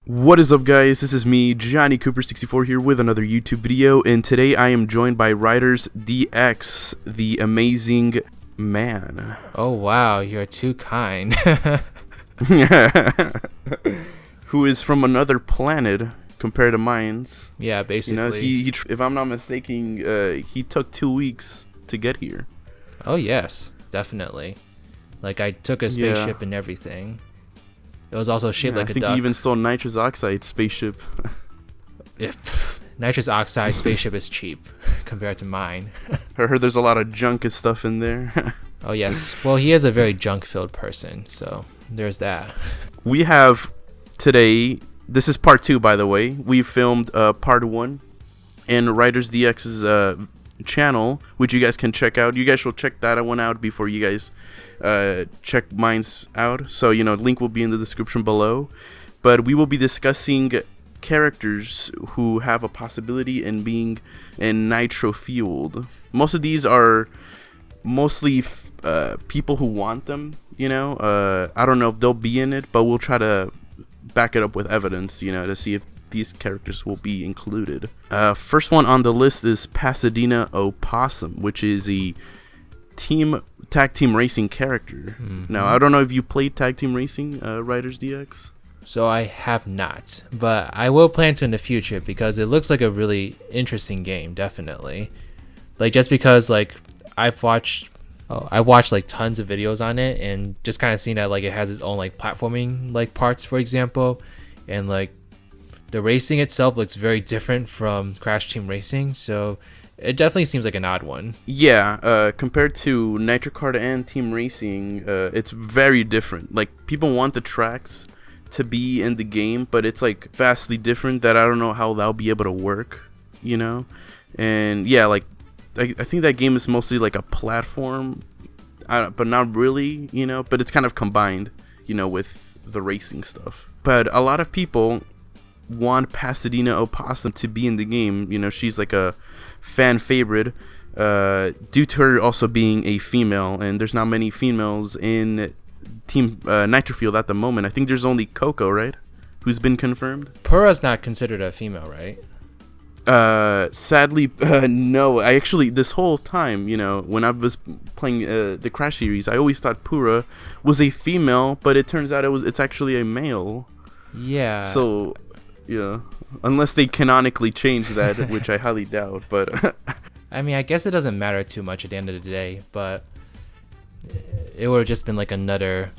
What is up, guys? This is me, Johnny Cooper64 here with another YouTube video, and today I am joined by RidersDX, the amazing man. Oh wow, you're too kind. Who is from another planet compared to mine's. Yeah, basically. You know, he if I'm not mistaken, he took 2 weeks to get here. Oh yes, definitely. Like I took a spaceship and everything. It was also shaped like a duck. I think he even stole nitrous oxide spaceship. Nitrous oxide spaceship is cheap compared to mine. I heard there's a lot of junk and stuff in there. Oh yes. Well, he is a very junk-filled person, so there's that. We have today, this is part 2, by the way. We filmed part 1 in RidersDX's channel, which you guys can check out. You guys should check that one out before you guys check mine's out. So, you know, link will be in the description below. But we will be discussing characters who have a possibility in being in Nitro-Fueled. Most of these are mostly people who want them, you know. I don't know if they'll be in it, but we'll try to back it up with evidence, you know, to see if these characters will be included. First one on the list is Pasadena Opossum, which is a tag team racing character. Now, I don't know if you played tag team racing, RidersDX. So I have not, but I will plan to in the future because it looks like a really interesting game, definitely. Like just because like I watched like tons of videos on it and just kind of seen that like it has its own like platforming like parts, for example, and like the racing itself looks very different from Crash Team Racing, so it definitely seems like an odd one. Yeah, compared to Nitro Kart and Team Racing, it's very different. Like, people want the tracks to be in the game, but it's like vastly different that I don't know how that'll be able to work, you know? And yeah, like, I think that game is mostly like a platform, but not really, you know? But it's kind of combined, you know, with the racing stuff. But a lot of people want Pasadena Opossum to be in the game. You know, she's like a fan favorite due to her also being a female, and there's not many females in Team Nitro-Fueled at the moment. I think there's only Coco, right, who's been confirmed. Pura's not considered a female, right? Sadly, no. I actually, this whole time, you know, when I was playing the Crash series, I always thought Pura was a female, but it turns out it's actually a male. Yeah. So yeah, unless they canonically change that, which I highly doubt. But I mean, I guess it doesn't matter too much at the end of the day, but it would have just been like another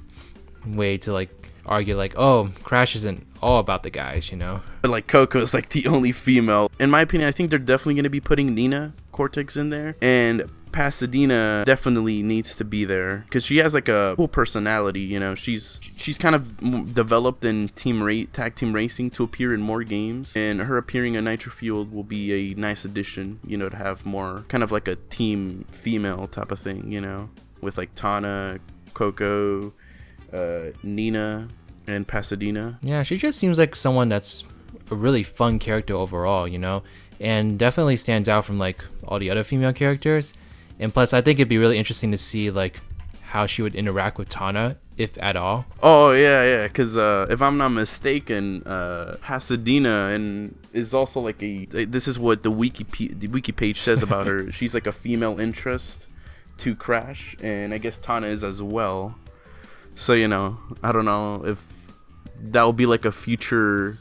way to like argue like, oh, Crash isn't all about the guys, you know. But like Coco is like the only female. In my opinion, I think they're definitely going to be putting Nina Cortex in there, and Pasadena definitely needs to be there because she has like a cool personality, you know. She's kind of developed in tag team racing to appear in more games, and her appearing in Nitro-Fueled will be a nice addition, you know, to have more kind of like a team female type of thing, you know, with like Tana, Coco, Nina, and Pasadena. Yeah, she just seems like someone that's a really fun character overall, you know, and definitely stands out from like all the other female characters. And plus, I think it'd be really interesting to see like how she would interact with Tana, if at all. Oh yeah, because if I'm not mistaken, Pasadena is also like this is what the wiki page says about her. She's like a female interest to Crash, and I guess Tana is as well. So, you know, I don't know if that will be like a future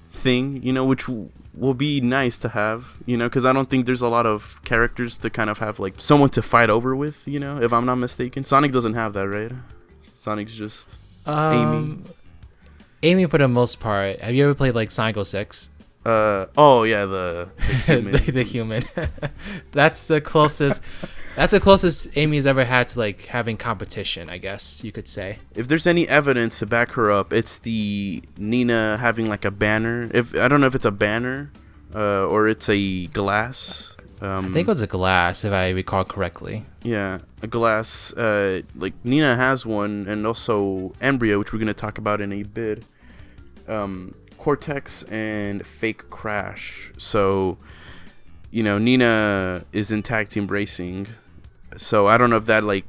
thing, you know, which will be nice to have, you know, because I don't think there's a lot of characters to kind of have like someone to fight over with, you know, if I'm not mistaken. Sonic doesn't have that, right? Sonic's just Amy. Amy for the most part. Have you ever played like Sonic 06? Oh yeah, the human. the human. That's the closest. That's the closest Amy's ever had to like having competition, I guess you could say. If there's any evidence to back her up, it's the Nina having like a banner. I don't know if it's a banner, or it's a glass. I think it was a glass, if I recall correctly. Yeah, a glass. Like Nina has one, and also Embryo, which we're gonna talk about in a bit. Cortex and Fake Crash. So, you know, Nina is in tag team racing. So I don't know if that like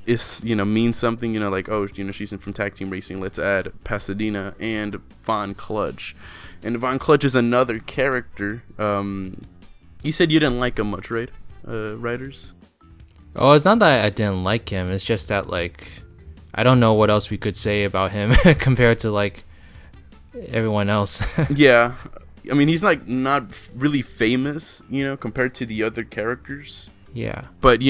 is, means something, like, oh, she's in from Tag Team Racing, let's add Pasadena and Von Clutch. And Von Clutch is another character. You said you didn't like him much, right? Riders? Oh, it's not that I didn't like him. It's just that, like, I don't know what else we could say about him compared to, like, everyone else. Yeah. I mean, he's, like, not really famous, compared to the other characters. Yeah. But,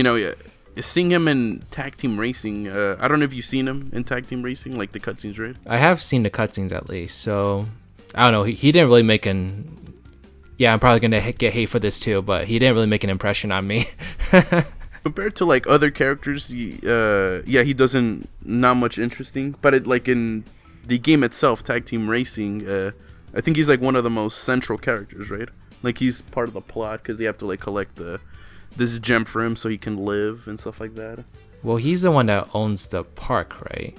seeing him in Tag Team Racing, I don't know if you've seen him in Tag Team Racing, like the cutscenes, right? I have seen the cutscenes at least, so I don't know. He didn't really make an... Yeah, I'm probably going to get hate for this too, but he didn't really make an impression on me. Compared to, like, other characters, he doesn't... Not much interesting. But, in the game itself, Tag Team Racing, I think he's, like, one of the most central characters, right? Like, he's part of the plot because they have to, like, collect this gem for him so he can live and stuff like that. Well, he's the one that owns the park, right?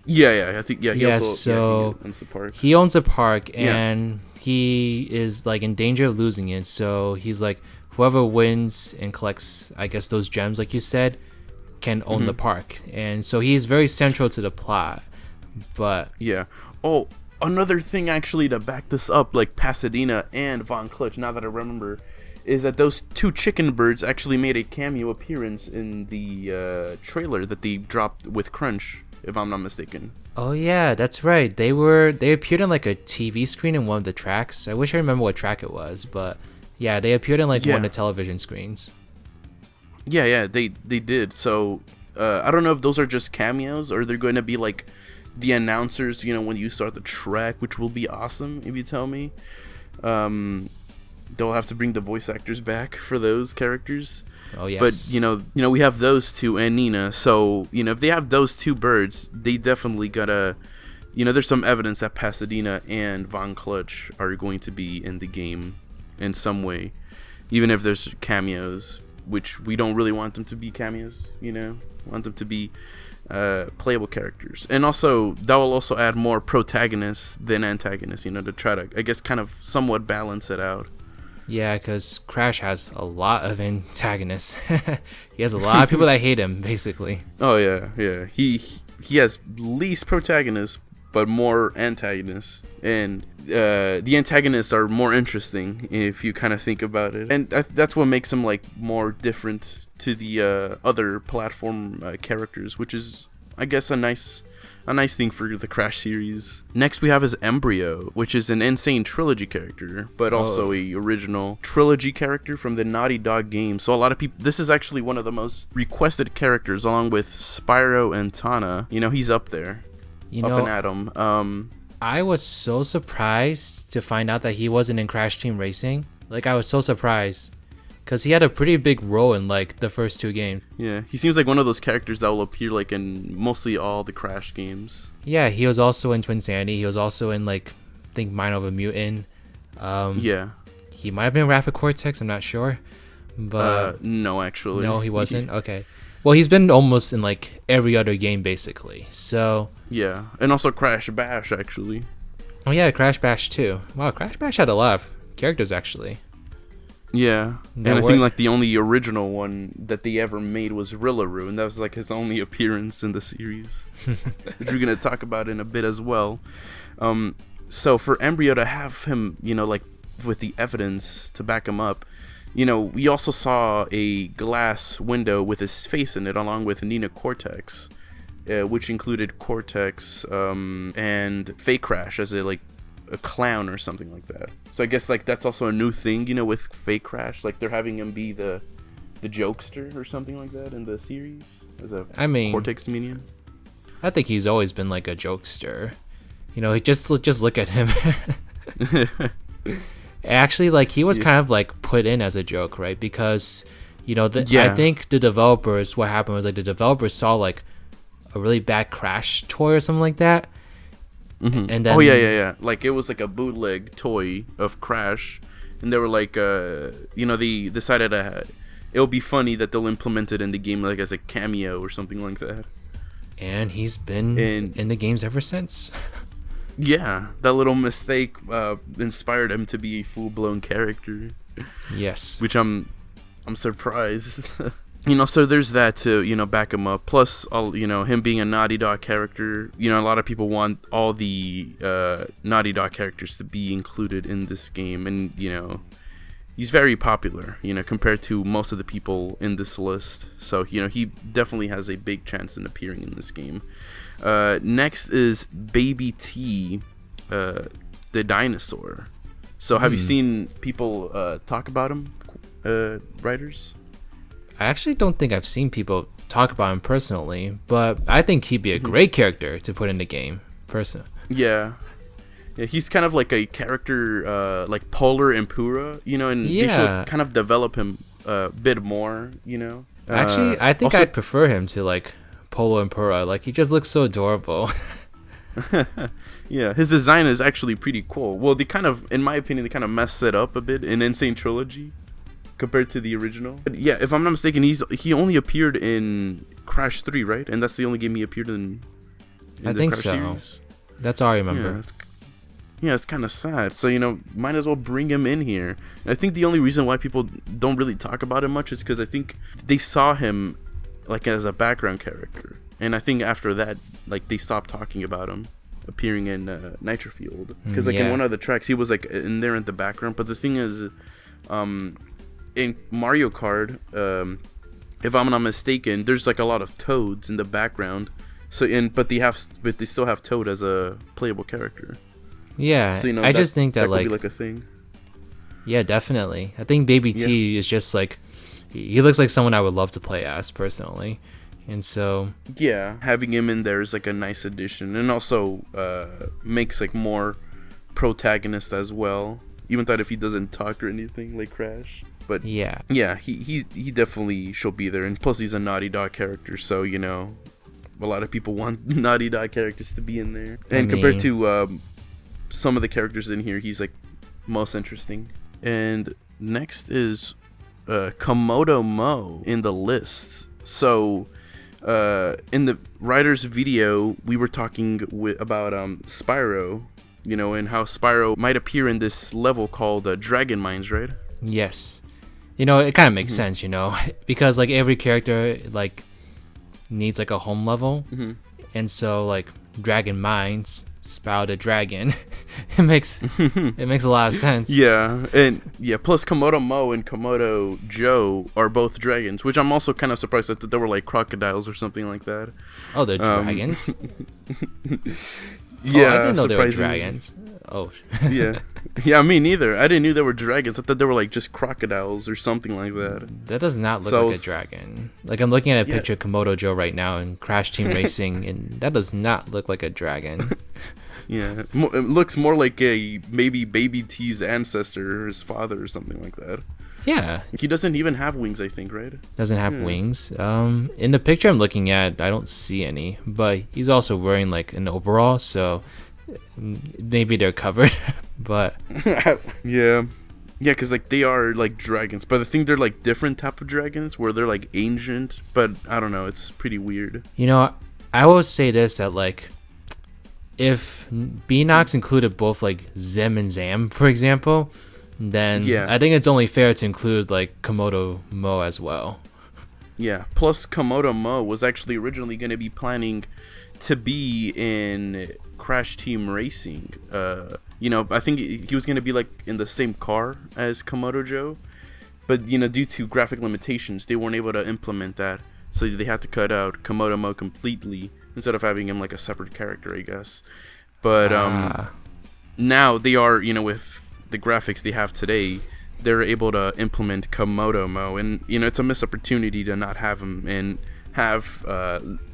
Yeah, I think, he owns the park. He owns a park, and he is, like, in danger of losing it, so he's, like, whoever wins and collects, I guess, those gems, like you said, can own the park. And so he's very central to the plot, but... Yeah. Oh, another thing, actually, to back this up, like, Pasadena and Von Clutch, now that I remember, is that those two chicken birds actually made a cameo appearance in the trailer that they dropped with Crunch, if I'm not mistaken. Oh yeah, that's right. They appeared on, like, a TV screen in one of the tracks. I wish I remember what track it was, but yeah, they appeared on, like, one of the television screens. Yeah, they did. So I don't know if those are just cameos or they're going to be, like, the announcers, when you start the track, which will be awesome if you tell me. They'll have to bring the voice actors back for those characters. Oh yes. But we have those two and Nina. So if they have those two birds, they definitely gotta. There's some evidence that Pasadena and Von Clutch are going to be in the game in some way, even if there's cameos, which we don't really want them to be cameos. Want them to be playable characters, and also that will also add more protagonists than antagonists. To try to, I guess, kind of somewhat balance it out. Yeah, because Crash has a lot of antagonists. He has a lot of people that hate him, basically. Oh yeah. He has least protagonists, but more antagonists, and the antagonists are more interesting if you kind of think about it, and that's what makes him, like, more different to the other platform characters, which is, I guess, a nice thing for the Crash series. Next we have is Embryo, which is an Insane Trilogy character, but also a original trilogy character from the Naughty Dog game. So a lot of people, this is actually one of the most requested characters, along with Spyro and Tana. He's up there, up and at 'em. I was so surprised to find out that he wasn't in Crash Team Racing. Like, I was so surprised, because he had a pretty big role in, like, the first two games. Yeah, he seems like one of those characters that will appear, like, in mostly all the Crash games. Yeah, he was also in Twinsanity. He was also in, like, I think Mind of a Mutant. Yeah. He might have been Rapid Cortex, I'm not sure. But no, actually. No, he wasn't? Okay. Well, he's been almost in, like, every other game, basically. So... Yeah, and also Crash Bash, actually. Oh, yeah, Crash Bash, too. Wow, Crash Bash had a lot of characters, actually. Yeah, and I think, like, the only original one that they ever made was Rilla, and that was, like, his only appearance in the series, which we're going to talk about in a bit as well. So for Embryo to have him, like, with the evidence to back him up, we also saw a glass window with his face in it, along with Nina Cortex, which included Cortex and Fake Crash as a clown or something like that. So I guess, like, that's also a new thing, with Fake Crash. Like, they're having him be the jokester or something like that in the series as a Cortex minion. I think he's always been, like, a jokester. Just look at him. Actually, like, he was kind of, like, put in as a joke, right? Because, I think the developers, what happened was, like, the developers saw, like, a really bad Crash toy or something like that. Mm-hmm. And then, yeah. Like, it was like a bootleg toy of Crash, and they were like, they decided it'll be funny that they'll implement it in the game, like, as a cameo or something like that. And he's been in the games ever since. Yeah, that little mistake inspired him to be a full-blown character. Yes. Which I'm surprised. So there's that to, back him up. Plus, him being a Naughty Dog character, a lot of people want all the Naughty Dog characters to be included in this game. And, he's very popular, compared to most of the people in this list. So, he definitely has a big chance in appearing in this game. Next is Baby T, the dinosaur. So have you seen people talk about him, writers? I actually don't think I've seen people talk about him personally, but I think he'd be a great character to put in the game. Yeah, he's kind of like a character like Polar and Pura, and they should kind of develop him a bit more, Actually, I think I'd prefer him to like Polo and Pura. Like, he just looks so adorable. Yeah, his design is actually pretty cool. Well, in my opinion, they kind of messed it up a bit in Insane Trilogy compared to the original. But yeah, if I'm not mistaken, he only appeared in Crash 3, right? And that's the only game he appeared in I the think Crash so. series. That's all I remember. Yeah, it's kind of sad. So, might as well bring him in here. And I think the only reason why people don't really talk about him much is because I think they saw him like as a background character. And I think after that, like, they stopped talking about him appearing in Nitro-Fueled. Because, in one of the tracks, he was, like, in there in the background. But the thing is, in Mario Kart, if I'm not mistaken, there's, like, a lot of Toads in the background. But they still have Toad as a playable character. Yeah, so, I just think that could be like a thing. Yeah, definitely. I think Baby T is just like, he looks like someone I would love to play as personally, and so yeah, having him in there is like a nice addition, and also makes like more protagonist as well. Even thought if he doesn't talk or anything like Crash, but yeah, he definitely should be there, and plus he's a Naughty Dog character, so a lot of people want Naughty Dog characters to be in there, and compared to some of the characters in here, he's like most interesting. And next is Komodo Mo in the list. So in the writer's video, we were talking about Spyro, and how Spyro might appear in this level called Dragon Mines, right? Yes. It kind of makes sense, because like every character like needs like a home level, and so like Dragon Mines, Spyro the Dragon, it makes a lot of sense. Yeah, and plus Komodo Mo and Komodo Joe are both dragons, which I'm also kind of surprised that they were like crocodiles or something like that. Oh, they're dragons? Yeah, I didn't know they were dragons. Oh. Yeah, me neither. I didn't know they were dragons. I thought they were like just crocodiles or something like that. That does not look like a dragon. Like, I'm looking at a picture of Komodo Joe right now in Crash Team Racing, and that does not look like a dragon. Yeah, it looks more like a maybe Baby T's ancestor or his father or something like that. Yeah. He doesn't even have wings, I think, right? Doesn't have wings. In the picture I'm looking at, I don't see any, but he's also wearing like an overall, so maybe they're covered. But yeah, because like they are like dragons, but I think they're like different type of dragons where they're like ancient, but I don't know, it's pretty weird. I will say this, that like if Beanox included both like Zim and Zam, for example, then I think it's only fair to include like Komodo Mo as well. Yeah, plus Komodo Mo was actually originally going to be planning to be in Crash Team Racing. I think he was going to be like in the same car as Komodo Joe, but due to graphic limitations, they weren't able to implement that, so they had to cut out Komodo Mo completely instead of having him like a separate character, I guess. But now they are, with the graphics they have today, they're able to implement Komodo Mo, and it's a missed opportunity to not have him and have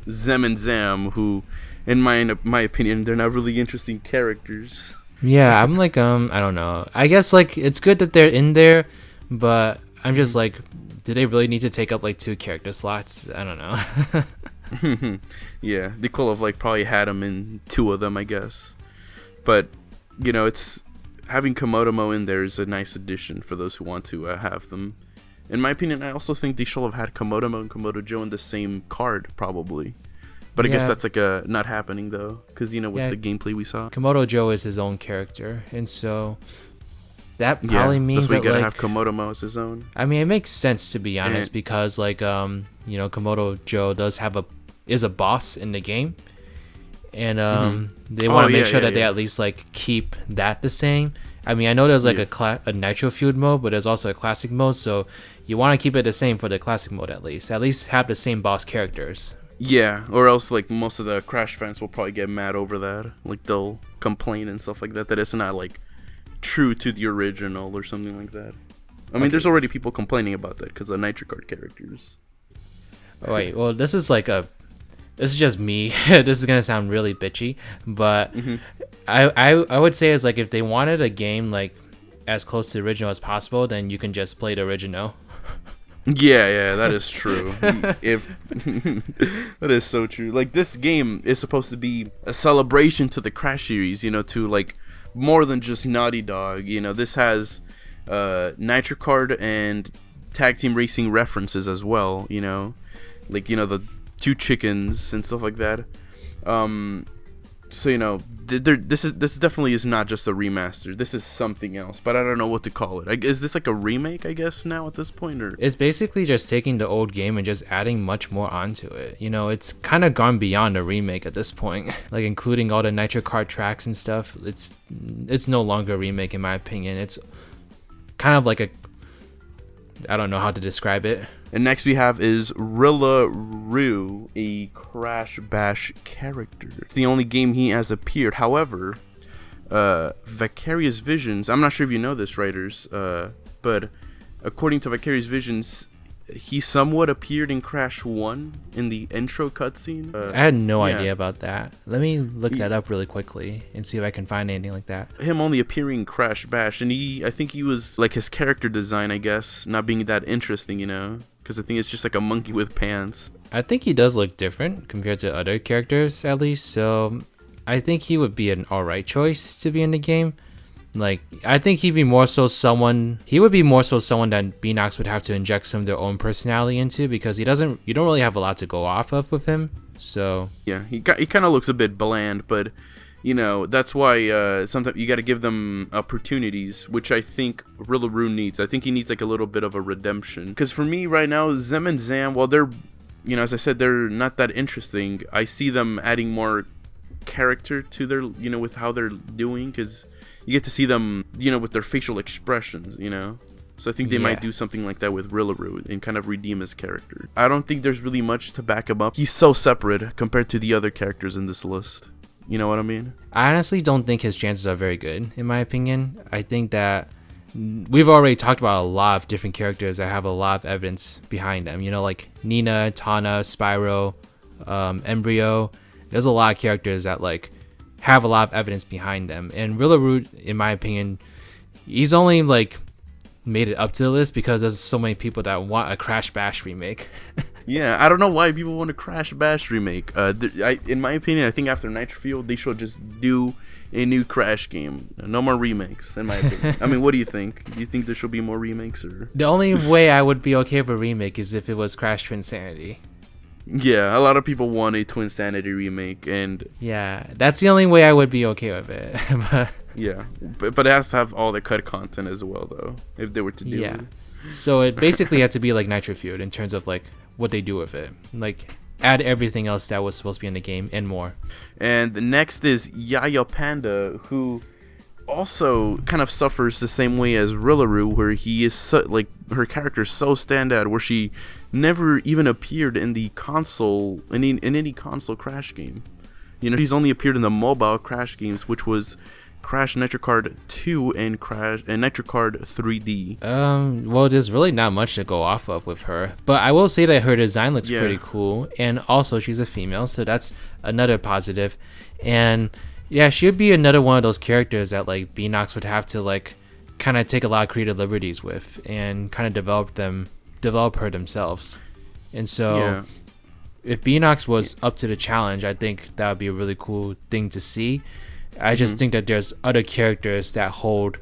Zem and Zam, who, in my opinion, they're not really interesting characters. Yeah, I'm like I don't know. I guess like it's good that they're in there, but I'm just like, do they really need to take up like 2 character slots? I don't know. Yeah, they could have like probably had them in 2 of them, I guess. But it's having Komodo Mo in there is a nice addition for those who want to have them. In my opinion, I also think they should have had Komodo Mo and Komodo Joe in the same card, probably. But I guess that's like not happening though, because with the gameplay we saw. Komodo Joe is his own character, and so that probably means that's why you that gotta like have Komodo Mo as his own. I mean, it makes sense to be honest because like Komodo Joe is a boss in the game, and they want to make sure that they at least like keep that the same. I mean, I know there's like a Nitro-Fueled mode, but there's also a classic mode, so you want to keep it the same for the classic mode at least. At least have the same boss characters. Yeah, or else like most of the Crash fans will probably get mad over that. Like they'll complain and stuff like that it's not like true to the original or something like that. I mean, there's already people complaining about that because of Nitro Card characters. Oh, wait, well, this is just me. This is gonna sound really bitchy, but I would say is like if they wanted a game like as close to the original as possible, then you can just play the original. Yeah, that is true. If that is so true. Like this game is supposed to be a celebration to the Crash series, to like more than just Naughty Dog. This has Nitro Card and Tag Team Racing references as well. Like the two chickens and stuff like that. So this definitely is not just a remaster. This is something else, but I don't know what to call it. Is this like a remake, I guess, now at this point, or it's basically just taking the old game and just adding much more onto it. It's kind of gone beyond a remake at this point. Like including all the Nitro Kart tracks and stuff. It's no longer a remake in my opinion. It's kind of like I don't know how to describe it. And next we have is Rilla, a Crash Bash character. It's the only game he has appeared. However, Vicarious Visions, I'm not sure if you know this, writers, but according to Vicarious Visions, he somewhat appeared in Crash 1 in the intro cutscene. I had no idea about that. Let me look that up really quickly and see if I can find anything like that. Him only appearing in Crash Bash, and I think he was like his character design, I guess, not being that interesting, because I think it's just like a monkey with pants. I think he does look different compared to other characters, at least. So I think he would be an alright choice to be in the game. Like, I think he would be more so someone that Beenox would have to inject some of their own personality into, because you don't really have a lot to go off of with him. So yeah, he kind of looks a bit bland, but that's why sometimes you got to give them opportunities, which I think Rilla needs. I think he needs like a little bit of a redemption, because for me right now, Zem and Zam, while they're as I said, they're not that interesting, I see them adding more character to their with how they're doing, because you get to see them with their facial expressions, so I think they might do something like that with Rilla and kind of redeem his character. I don't think there's really much to back him up. He's so separate compared to the other characters in this list. You know what I mean? I honestly don't think his chances are very good, in my opinion. I think that we've already talked about a lot of different characters that have a lot of evidence behind them, like Nina, Tana, Spyro, Embryo. There's a lot of characters that like have a lot of evidence behind them, and Rilla, in my opinion, he's only like made it up to the list because there's so many people that want a Crash Bash remake. Yeah, I don't know why people want a Crash Bash remake. In my opinion, I think after Nitro-Fueled, they should just do a new Crash game. No more remakes, in my opinion. I mean, what do you think? Do you think there should be more remakes, or? The only way I would be okay with a remake is if it was Crash Twinsanity. Yeah, a lot of people want a Twinsanity remake, and yeah, that's the only way I would be okay with it. Yeah, but it has to have all the cut content as well, though, if they were to do it. So it basically had to be like Nitro-Fueled in terms of like what they do with it, like add everything else that was supposed to be in the game and more. And the next is Yaya Panda, who also kind of suffers the same way as Rilla, where he is her character is so standout, where she never even appeared in the console in any console Crash game. She's only appeared in the mobile Crash games, which was Crash Nitro Kart 2 and Crash and Nitro Kart 3D. Well, there's really not much to go off of with her, but I will say that her design looks pretty cool, and also she's a female, so that's another positive. And yeah, she would be another one of those characters that like Beenox would have to like kind of take a lot of creative liberties with and kind of develop her themselves. And so if Beenox was up to the challenge, I think that would be a really cool thing to see. I just think that there's other characters that hold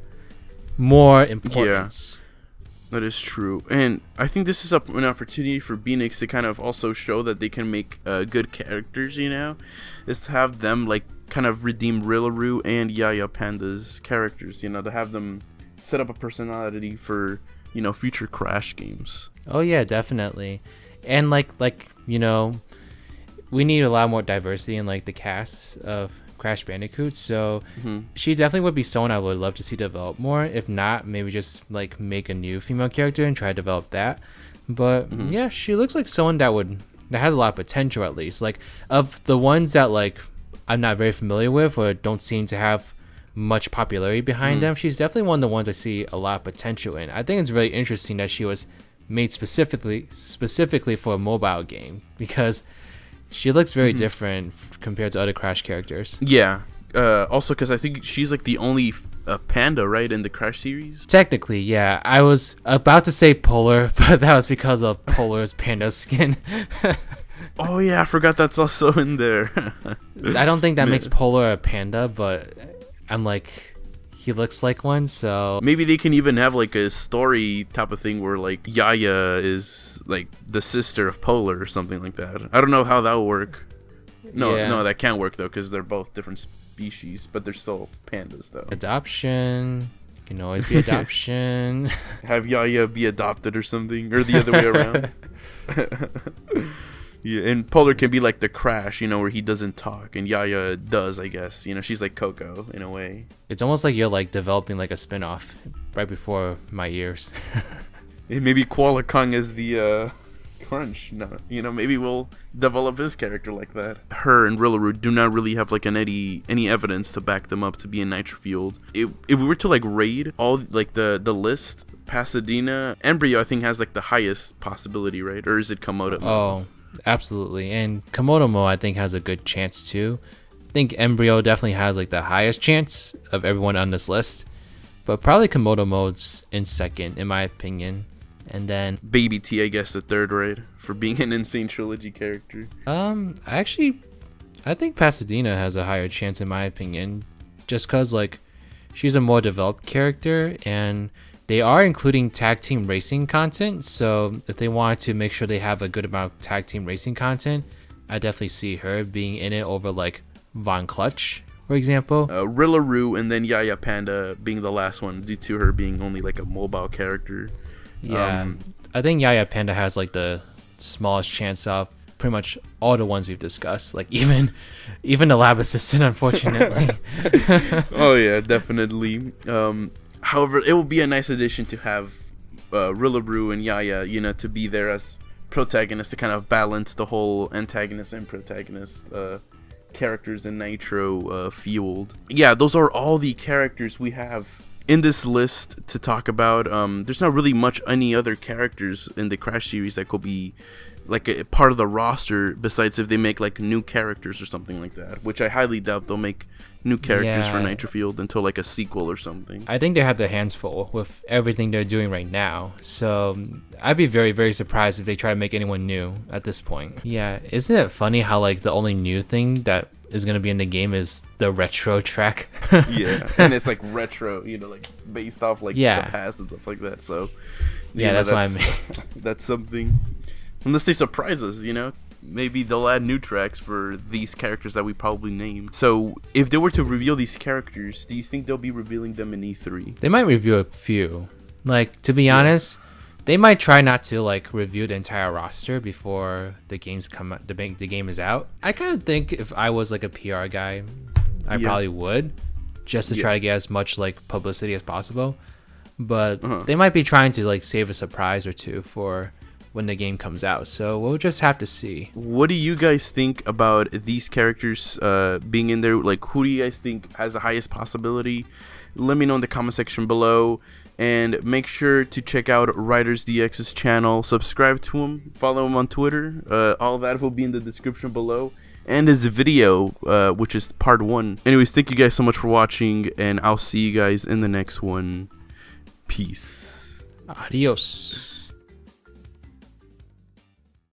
more importance. Yeah, that is true. And I think this is an opportunity for Beenox to kind of also show that they can make good characters, is to have them like kind of redeem Rilla and Yaya Panda's characters, to have them set up a personality for, future Crash games. Oh yeah, definitely. And like we need a lot more diversity in like the cast of Crash Bandicoot, so she definitely would be someone I would love to see develop more. If not, maybe just like make a new female character and try to develop that. But yeah, she looks like someone that has a lot of potential, at least. Like, of the ones that like I'm not very familiar with or don't seem to have much popularity behind them, she's definitely one of the ones I see a lot of potential in. I think it's really interesting that she was made specifically for a mobile game, because she looks very different compared to other Crash characters. Yeah. Also, because I think she's like the only panda, right, in the Crash series? Technically, yeah. I was about to say Polar, but that was because of Polar's panda skin. Oh, yeah, I forgot that's also in there. I don't think that makes Polar a panda, but I'm like, he looks like one, so maybe they can even have like a story type of thing where like Yaya is like the sister of Polar or something like that. I don't know how that will work. No, that can't work though, because they're both different species, but they're still pandas though. Adoption can always be adoption. Have Yaya be adopted or something, or the other way around. Yeah, and Polar can be like the Crash, where he doesn't talk, and Yaya does, I guess. She's like Coco in a way. It's almost like you're like developing like a spin-off right before my ears. And maybe Koala Kong is the Crunch. No, maybe we'll develop his character like that. Her and Rilla do not really have like any evidence to back them up to be in Nitro-Fueled. If we were to like raid all like the list, Pasadena, Embryo I think has like the highest possibility, right? Or is it Komodo Mo? Oh, absolutely. And Komodo Mo I think has a good chance too. I think Embryo definitely has like the highest chance of everyone on this list, but probably Komodo Mo's in second in my opinion. And then Baby T, I guess, the third, right, for being an Insane Trilogy character. Actually, I think Pasadena has a higher chance in my opinion, just cause like she's a more developed character, and they are including tag team racing content. So if they wanted to make sure they have a good amount of tag team racing content, I definitely see her being in it over like Von Clutch, for example. Rilla, and then Yaya Panda being the last one, due to her being only like a mobile character. Yeah, I think Yaya Panda has like the smallest chance of pretty much all the ones we've discussed. Like even the lab assistant, unfortunately. Oh yeah, definitely. However, it will be a nice addition to have Rilla and Yaya, to be there as protagonists to kind of balance the whole antagonist and protagonist characters in Nitro-Fueled. Yeah, those are all the characters we have in this list to talk about. There's not really much any other characters in the Crash series that could be like a part of the roster, besides if they make like new characters or something like that, which I highly doubt they'll make new characters for Nitro-Fueled until like a sequel or something. I think they have their hands full with everything they're doing right now, so I'd be very, very surprised if they try to make anyone new at this point. Yeah, isn't it funny how like the only new thing that is going to be in the game is the retro track? Yeah, and it's like retro, like based off like the past and stuff like that. So that's what I mean. That's something, unless they surprise us, maybe they'll add new tracks for these characters that we probably named. So if they were to reveal these characters, do you think they'll be revealing them in E3? They might reveal a few. Like, to be honest, they might try not to like review the entire roster before the games come out, the game is out. I kind of think if I was like a PR guy, I probably would, just to try to get as much like publicity as possible. But they might be trying to like save a surprise or two for when the game comes out, so we'll just have to see. What do you guys think about these characters being in there? Like, who do you guys think has the highest possibility? Let me know in the comment section below, and make sure to check out RidersDX's channel, subscribe to him, follow him on Twitter. All that will be in the description below, and his video, which is part 1. Anyways, thank you guys so much for watching, and I'll see you guys in the next one. Peace. Adios.